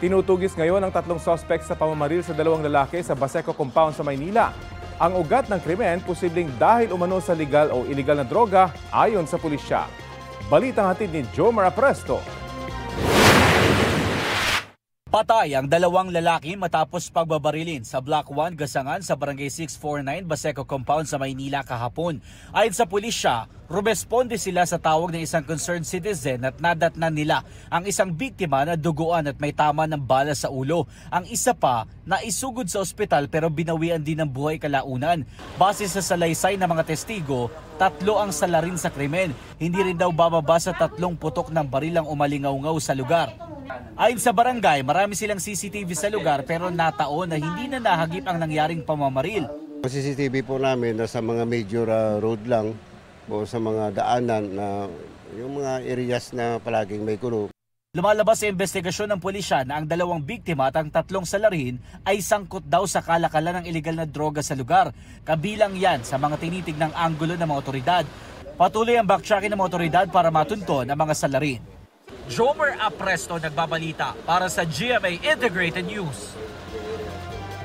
Tinutugis ngayon ang 3 suspects sa pamamaril sa 2 lalaki sa Baseco Compound sa Maynila. Ang ugat ng krimen posibleng dahil umano sa legal o illegal na droga ayon sa pulisya. Balitang hatid ni Jomar Apresto. Patay ang 2 lalaki matapos pagbabarilin sa Block 1 Gasangan sa Barangay 649 Baseco Compound sa Maynila kahapon. Ayon sa pulisya, rumesponde sila sa tawag ng isang concerned citizen at nadatnan nila ang isang biktima na duguan at may tama ng bala sa ulo. Ang isa pa na isugod sa ospital pero binawian din ng buhay kalaunan. Base sa salaysay ng mga testigo, 3 ang salarin sa krimen. Hindi rin daw bababa sa 3 putok ng barilang umalingaw-ngaw sa lugar. Ayon sa barangay, marami silang CCTV sa lugar pero nataon na hindi na nahagip ang nangyaring pamamaril. CCTV po namin na sa mga major road lang o sa mga daanan na yung mga areas na palaging may kuno. Lumalabas sa investigasyon ng pulisya na ang 2 biktima at ang 3 salarin ay sangkot daw sa kalakalan ng iligal na droga sa lugar. Kabilang yan sa mga tinitignang anggulo ng mga otoridad. Patuloy ang backtracking ng mga otoridad para matunton ang mga salarin. Jomar Apresto nagbabalita para sa GMA Integrated News.